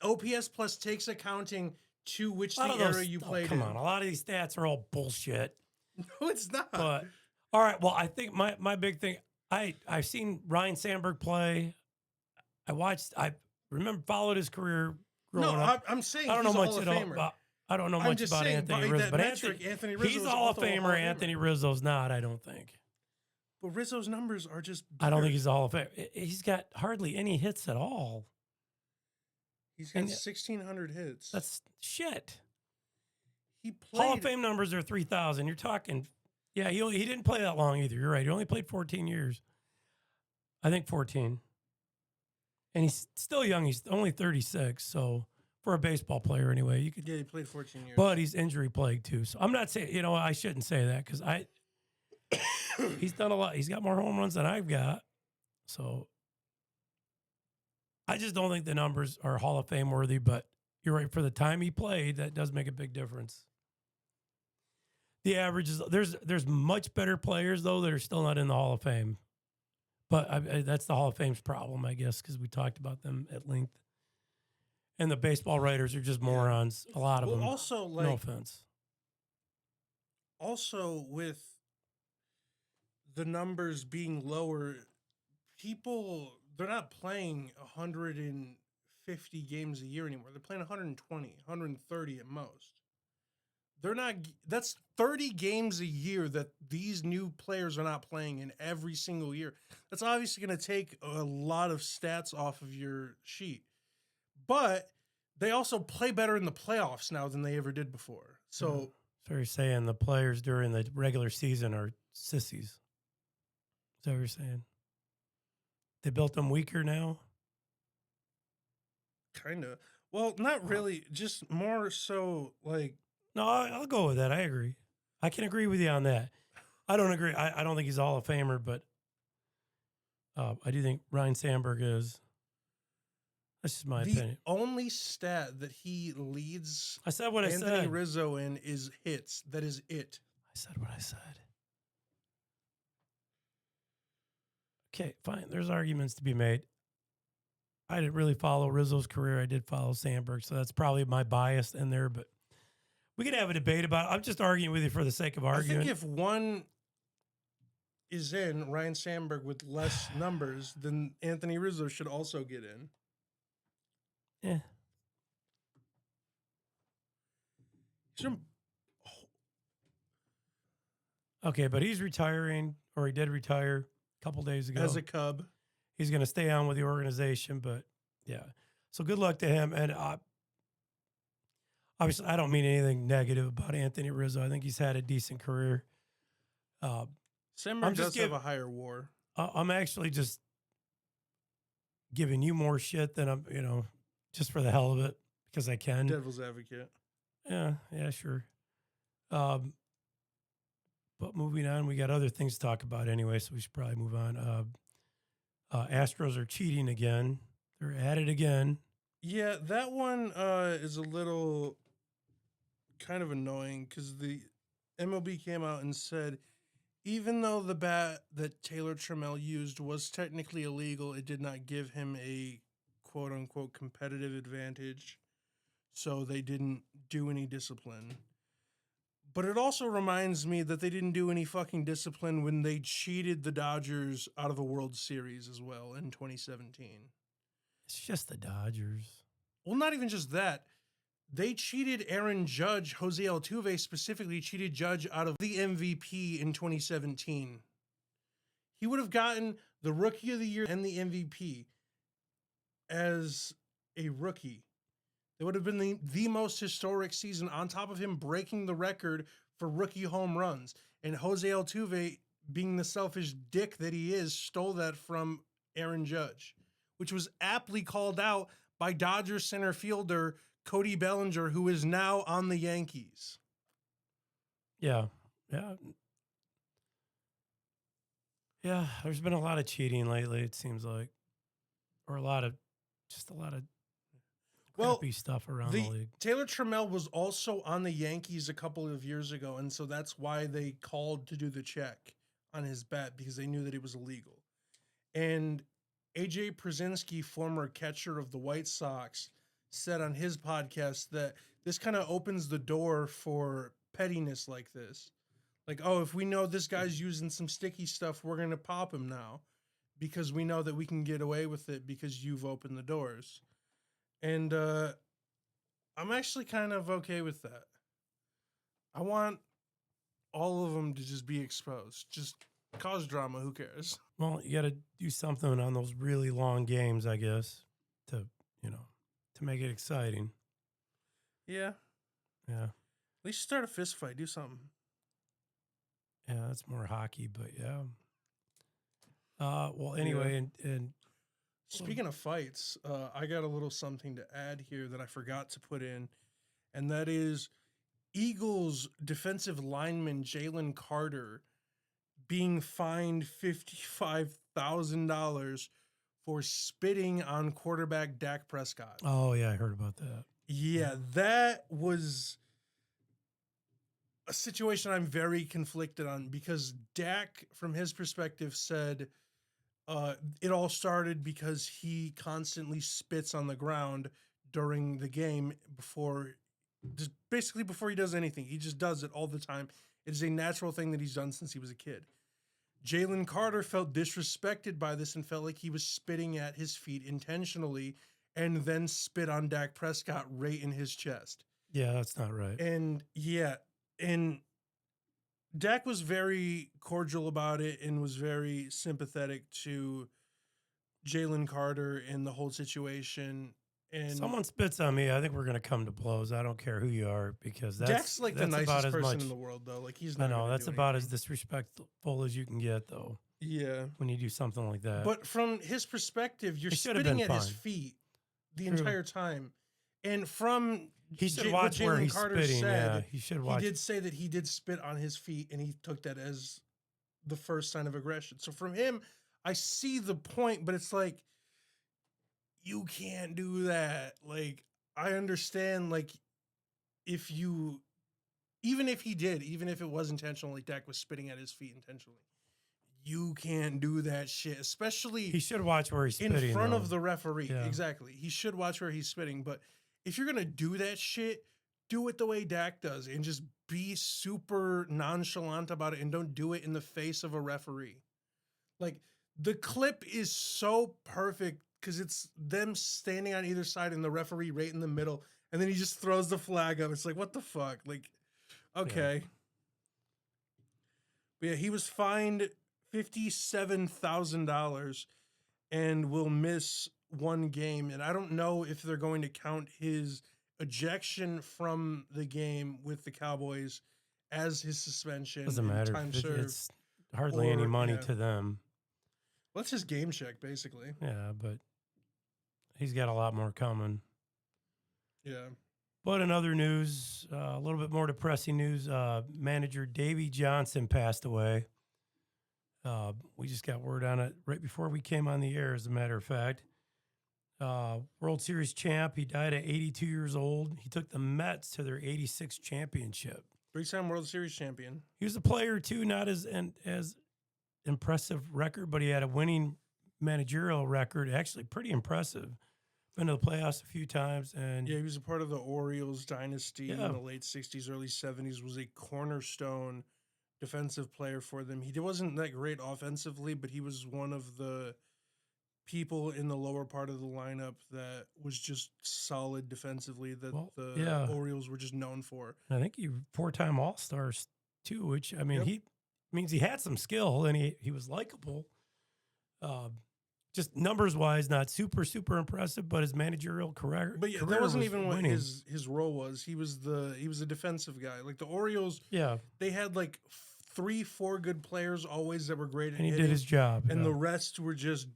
OPS plus takes accounting to which A lot the of era those- you oh, played come in. on, a lot of these stats are all bullshit. No, it's not. But all right, well, I think my big thing. I've seen Ryan Sandberg play. I followed his career no, growing up. I'm saying I don't he's know a much Hall of at all Famer. about. I don't know I'm much just about saying, Anthony by Rizzo, that but metric, Anthony Rizzo he's is a Hall of also a Famer. Hall of Famer. Anthony Rizzo's not. I don't think. But Rizzo's numbers are just. I don't better. think he's a Hall of Famer. He's got hardly any hits at all. He's got and- 1,600 hits. That's shit. He played. Hall of Fame numbers are 3,000. You're talking, yeah. He didn't play that long either. You're right. He only played 14 years. I think 14. And he's still young. He's only 36. So for a baseball player, anyway, you could. Yeah, he played 14 years. But he's injury plagued too. So I'm not saying, I shouldn't say that because he's done a lot. He's got more home runs than I've got. So I just don't think the numbers are Hall of Fame worthy. But you're right. For the time he played, that does make a big difference. The average is there's much better players though that are still not in the Hall of Fame. But that's the Hall of Fame's problem, I guess, because we talked about them at length. And the baseball writers are just morons. A lot of well, them. also No offense. Also with the numbers being lower, people they're not playing 150 games a year anymore. They're playing 120, 130 at most. They're not. That's 30 games a year that these new players are not playing in every single year. That's obviously going to take a lot of stats off of your sheet, but they also play better in the playoffs now than they ever did before. So, So you're saying the players during the regular season are sissies? Is that what you're saying? They built them weaker now? kind of. Well, not really. Just more so like No, I'll go with that. I agree. I can agree with you on that. I don't agree. I don't think he's a Hall of Famer, but I do think Ryan Sandberg is. That's just my the opinion. only stat that he leads I said what I Anthony said. Rizzo in is hits. That is it. I said what I said. Okay, fine. There's arguments to be made. I didn't really follow Rizzo's career. I did follow Sandberg, so that's probably my bias in there. But we could have a debate about it. I'm just arguing with you for the sake of I arguing. think if one is in, Ryan Sandberg with less numbers, then Anthony Rizzo should also get in. Yeah. Some- Okay, but he's retiring, or he did retire a couple days ago. As a Cub. He's going to stay on with the organization, but yeah. So good luck to him. And obviously, I don't mean anything negative about Anthony Rizzo. I think he's had a decent career. Sandberg does have a higher WAR. I'm actually just giving you more shit than I'm, just for the hell of it, because I can. Devil's advocate. Yeah, sure. But moving on, we got other things to talk about anyway, so we should probably move on. Astros are cheating again. They're at it again. Yeah, that one is a little kind of annoying because the MLB came out and said even though the bat that Taylor Trammell used was technically illegal, it did not give him a quote unquote competitive advantage. So they didn't do any discipline. But it also reminds me that they didn't do any fucking discipline when they cheated the Dodgers out of a World Series as well in 2017. It's just the Dodgers. Well, not even just that. They cheated Aaron Judge. Jose Altuve specifically cheated Judge out of the MVP in 2017. He would have gotten the Rookie of the Year and the MVP as a rookie. It would have been the most historic season on top of him breaking the record for rookie home runs. And Jose Altuve, being the selfish dick that he is, stole that from Aaron Judge, which was aptly called out by Dodgers center fielder Cody Bellinger, who is now on the Yankees. Yeah. There's been a lot of cheating lately, it seems like. Or a lot of crappy stuff around the league. Taylor Trammell was also on the Yankees a couple of years ago, and so that's why they called to do the check on his bat, because they knew that it was illegal. And AJ Przinsky, former catcher of the White Sox, said on his podcast that this kind of opens the door for pettiness like this. Like, oh, if we know this guy's using some sticky stuff, we're going to pop him now because we know that we can get away with it because you've opened the doors. And I'm actually kind of okay with that. I want all of them to just be exposed. Just cause drama. Who cares? Well, you got to do something on those really long games, I guess, to make it exciting. Yeah. Yeah. At least start a fist fight. Do something. Yeah, that's more hockey, but yeah. Well, anyway, and speaking of fights, I got a little something to add here that I forgot to put in, and that is Eagles defensive lineman Jalen Carter being fined $55,000 for spitting on quarterback Dak Prescott. Oh, yeah, I heard about that. Yeah, that was a situation I'm very conflicted on because Dak, from his perspective, said it all started because he constantly spits on the ground during the game before he does anything. He just does it all the time. It is a natural thing that he's done since he was a kid. Jalen Carter felt disrespected by this and felt like he was spitting at his feet intentionally and then spit on Dak Prescott right in his chest. Yeah, that's not right. And yeah, and Dak was very cordial about it and was very sympathetic to Jalen Carter and the whole situation. And Someone spits on me, I think we're going to come to blows. I don't care who you are because Dak's like the that's about nicest as person much. in the world, though. Like he's I not. know gonna that's do about as anything. disrespectful as you can get, though, Yeah. when you do something like that. But from his perspective, you're It should have spitting been at his fine. feet the True. entire time. And from He should what watch where Jalen he's Carter spitting. Yeah, said, he should he watch. did say that he did spit on his feet, and he took that as the first sign of aggression. So from him, I see the point, but it's like you can't do that. Like I understand, like if you, even if he did, even if it was intentional, like Dak was spitting at his feet intentionally, you can't do that shit, especially He should watch where he's in spitting. front though. of the referee. Yeah. Exactly. He should watch where he's spitting. But if you're gonna do that shit, do it the way Dak does and just be super nonchalant about it and don't do it in the face of a referee. Like the clip is so perfect because it's them standing on either side and the referee right in the middle, and then he just throws the flag up. It's like, what the fuck? Like, okay. But yeah, he was fined $57,000 and will miss one game. And I don't know if they're going to count his ejection from the game with the Cowboys as his suspension. Doesn't and matter. Time It's served. hardly any or- money yeah. to them. Well, that's his game check, basically. Yeah, but he's got a lot more coming. Yeah. But in other news, a little bit more depressing news. Manager Davey Johnson passed away. We just got word on it right before we came on the air, as a matter of fact. World Series champ. He died at 82 years old. He took the Mets to their 86th championship. 3-time World Series champion. He was a player, too, not as impressive record, but he had a winning managerial record. Actually, pretty impressive. Been to the playoffs a few times. And Yeah, he was a part of the Orioles dynasty Yeah. in the late 60s, early 70s, was a cornerstone defensive player for them. He wasn't that great offensively, but he was one of the people in the lower part of the lineup that was just solid defensively that Well, the yeah. Orioles were just known for. I think he 4-time All-Stars, too, which, I mean, Yep. he means he had some skill and he was likable. Just numbers-wise, not super impressive, but his managerial career. But yeah, career that wasn't was even what winning. his role was. He was a defensive guy. Like the Orioles, Yeah, they had like 3-4 good players always that were great at and he hitting, did his job. and yeah. the rest were just,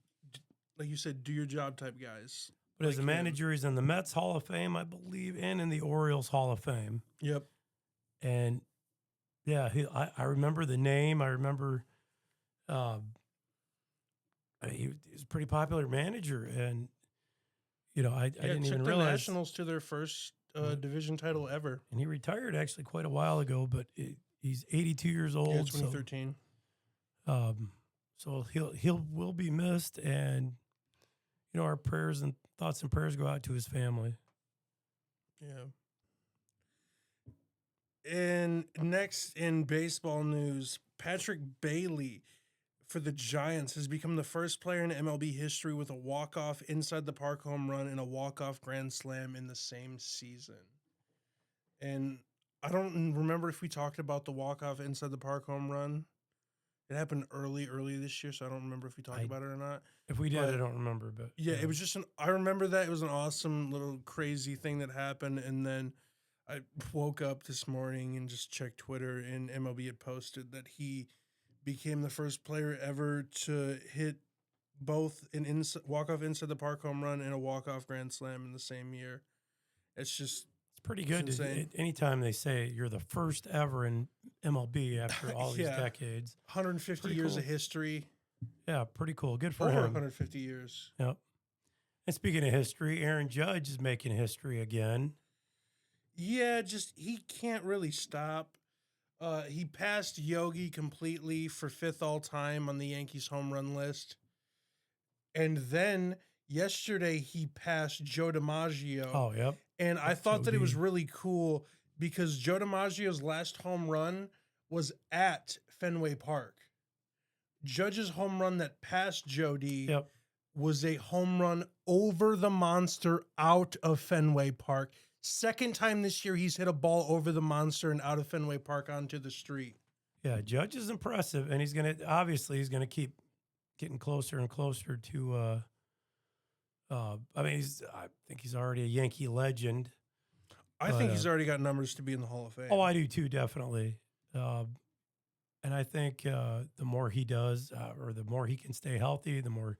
like you said, do your job type guys. But as a like him. manager, he's in the Mets Hall of Fame, I believe, and in the Orioles Hall of Fame. Yep. And yeah, I remember the name. I remember he was a pretty popular manager, and I didn't took even the realize. Nationals to their first division title ever. And he retired actually quite a while ago, but he's 82 years old. Yeah, 2013. So he will be missed, and our prayers and thoughts and prayers go out to his family. Yeah. And next in baseball news, Patrick Bailey for the Giants has become the first player in MLB history with a walk-off inside the park home run and a walk-off grand slam in the same season. And I don't remember if we talked about the walk-off inside the park home run. It happened early this year, so I don't remember if we talked about it or not. If we did, But- I don't remember. But Yeah, it was just I remember that it was an awesome little crazy thing that happened, and then I woke up this morning and just checked Twitter, and MLB had posted that he became the first player ever to hit both an walk-off inside the park home run and a walk-off grand slam in the same year. It's just it's pretty good. insane. Anytime they say you're the first ever in MLB after all these Yeah. decades, 150 Pretty years cool. of history, yeah, pretty cool. Good for over him. 150 years. Yep. And speaking of history, Aaron Judge is making history again. Yeah, just he can't really stop. He passed Yogi completely for 5th all time on the Yankees home run list. And then yesterday he passed Joe DiMaggio. Oh, yep. And I thought that it was Joey. really cool because Joe DiMaggio's last home run was at Fenway Park. Judge's home run that passed Jody Yep. was a home run over the monster out of Fenway Park. Second time this year he's hit a ball over the monster and out of Fenway Park onto the street. Yeah, Judge is impressive, and he's gonna keep getting closer and closer to. I mean, I think he's already a Yankee legend. I think he's already got numbers to be in the Hall of Fame. Oh, I do too, definitely. And I think the more he does, or the more he can stay healthy, the more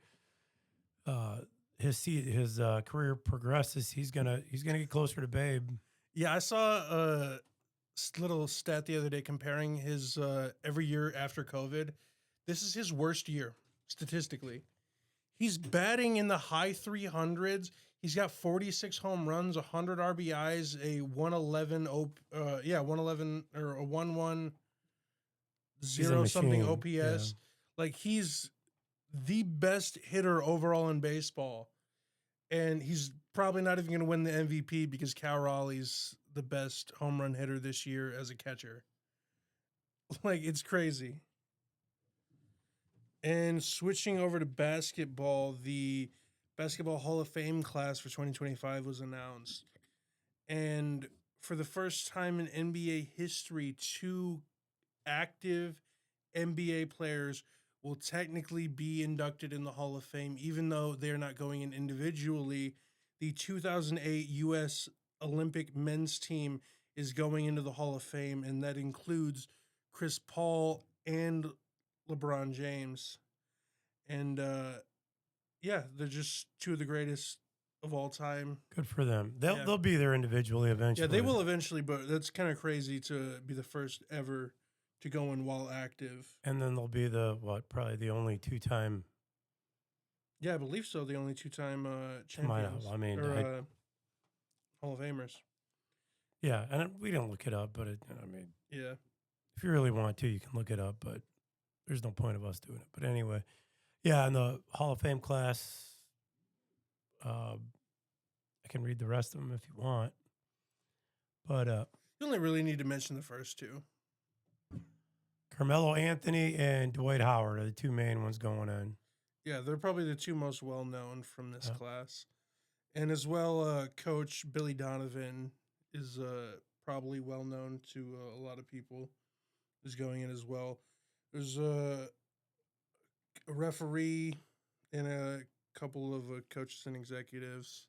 his career progresses, he's gonna get closer to Babe. Yeah, I saw a little stat the other day comparing his every year after COVID. This is his worst year statistically. He's batting in the high 300s. He's got 46 home runs, 100 RBIs, a 111 111 or a 110 something machine, OPS. yeah. Like he's the best hitter overall in baseball. And he's probably not even going to win the MVP because Cal Raleigh's the best home run hitter this year as a catcher. Like, it's crazy. And switching over to basketball, the Basketball Hall of Fame class for 2025 was announced. And for the first time in NBA history, 2 active NBA players will technically be inducted in the Hall of Fame, even though they're not going in individually. The 2008 U.S. Olympic men's team is going into the Hall of Fame, and that includes Chris Paul and LeBron James. And they're just 2 of the greatest of all time. Good for them. They'll be there individually eventually. Yeah, they will eventually, but that's kind of crazy to be the first ever to go in while active. And then they'll be probably the only 2-time. Yeah, I believe so. The only 2-time champions. I mean, Hall of Famers. Yeah, and we don't look it up, but Yeah. if you really want to, you can look it up, but there's no point of us doing it. But anyway, yeah, in the Hall of Fame class, I can read the rest of them if you want. But you only really need to mention the first 2. Carmelo Anthony and Dwight Howard are the 2 main ones going in. Yeah, they're probably the 2 most well-known from this class. And as well, Coach Billy Donovan is probably well-known to a lot of people, is going in as well. There's a referee and a couple of coaches and executives,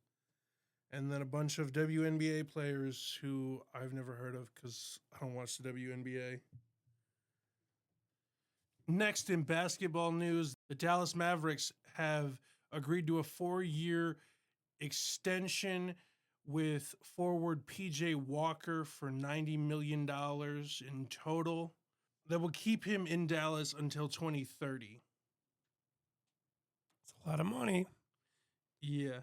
and then a bunch of WNBA players who I've never heard of because I don't watch the WNBA. Next, in basketball news, the Dallas Mavericks have agreed to a 4-year extension with forward PJ Walker for $90 million in total that will keep him in Dallas until 2030. It's a lot of money. Yeah.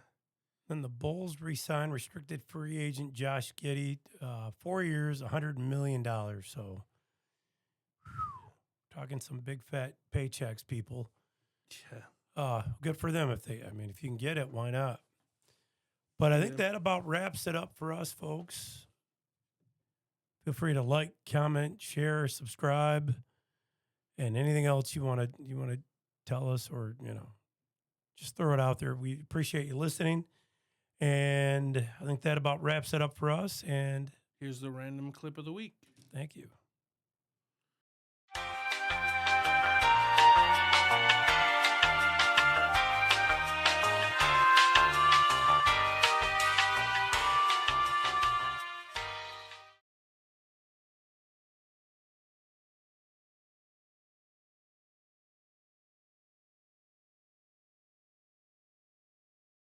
Then the Bulls re-signed restricted free agent Josh Giddey, 4 years, $100 million. So, talking some big fat paychecks, people. Yeah. Good for them if you can get it, why not? But I think that about wraps it up for us, folks. Feel free to like, comment, share, subscribe, and anything else you want to tell us, or just throw it out there. We appreciate you listening, and I think that about wraps it up for us. And here's the random clip of the week. Thank you.